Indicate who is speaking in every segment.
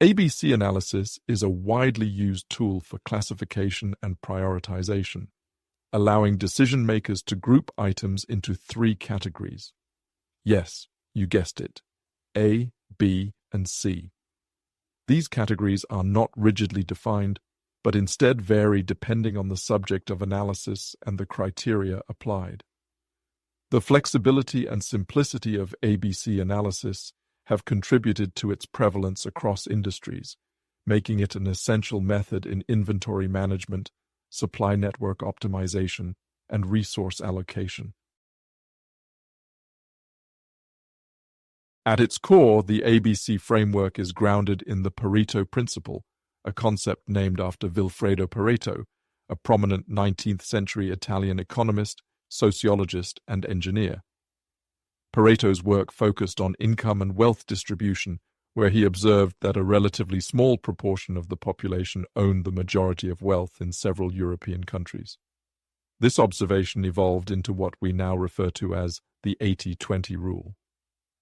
Speaker 1: ABC analysis is a widely used tool for classification and prioritization, allowing decision makers to group items into three categories. Yes, you guessed it: A, B, and C. These categories are not rigidly defined, but instead vary depending on the subject of analysis and the criteria applied. The flexibility and simplicity of ABC analysis have contributed to its prevalence across industries, making it an essential method in inventory management, supply network optimization, and resource allocation. At its core, the ABC framework is grounded in the Pareto principle, a concept named after Vilfredo Pareto, a prominent 19th-century Italian economist, sociologist, and engineer. Pareto's work focused on income and wealth distribution, where he observed that a relatively small proportion of the population owned the majority of wealth in several European countries. This observation evolved into what we now refer to as the 80-20 rule,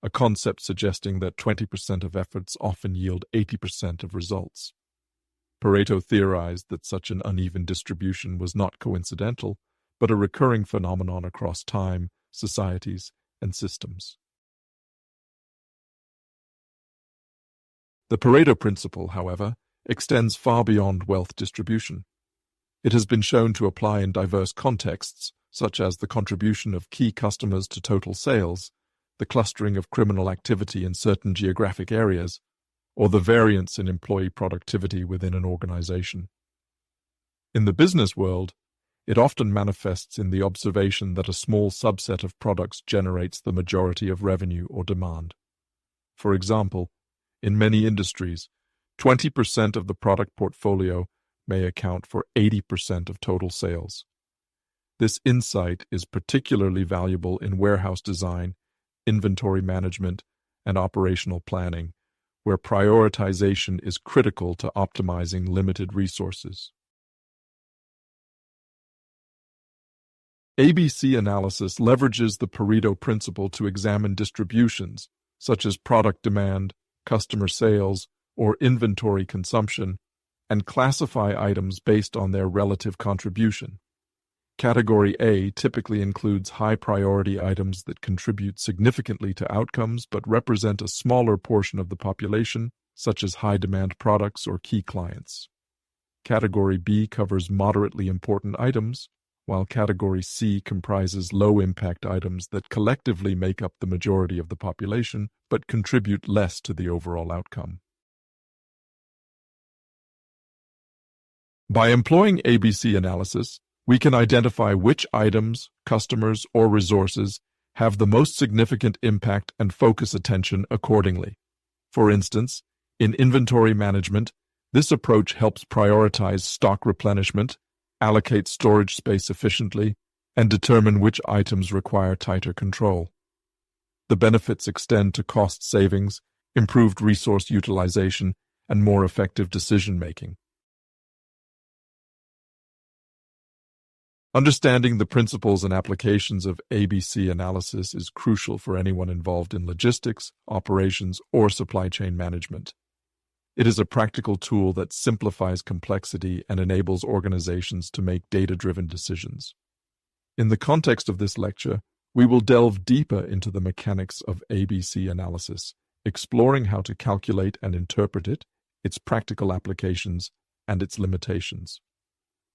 Speaker 1: a concept suggesting that 20% of efforts often yield 80% of results. Pareto theorized that such an uneven distribution was not coincidental, but a recurring phenomenon across time, societies, and systems. The Pareto principle, however, extends far beyond wealth distribution. It has been shown to apply in diverse contexts, such as the contribution of key customers to total sales, the clustering of criminal activity in certain geographic areas, or the variance in employee productivity within an organization. In the business world, it often manifests in the observation that a small subset of products generates the majority of revenue or demand. For example, in many industries, 20% of the product portfolio may account for 80% of total sales. This insight is particularly valuable in warehouse design, inventory management, and operational planning, where prioritization is critical to optimizing limited resources. ABC analysis leverages the Pareto principle to examine distributions, such as product demand, customer sales, or inventory consumption, and classify items based on their relative contribution. Category A typically includes high-priority items that contribute significantly to outcomes but represent a smaller portion of the population, such as high-demand products or key clients. Category B covers moderately important items, while Category C comprises low-impact items that collectively make up the majority of the population but contribute less to the overall outcome. By employing ABC analysis, we can identify which items, customers, or resources have the most significant impact and focus attention accordingly. For instance, in inventory management, this approach helps prioritize stock replenishment, allocate storage space efficiently, and determine which items require tighter control. The benefits extend to cost savings, improved resource utilization, and more effective decision-making. Understanding the principles and applications of ABC analysis is crucial for anyone involved in logistics, operations, or supply chain management. It is a practical tool that simplifies complexity and enables organizations to make data-driven decisions. In the context of this lecture, we will delve deeper into the mechanics of ABC analysis, exploring how to calculate and interpret it, its practical applications, and its limitations.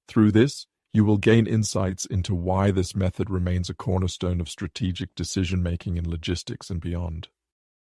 Speaker 1: Through this, you will gain insights into why this method remains a cornerstone of strategic decision-making in logistics and beyond.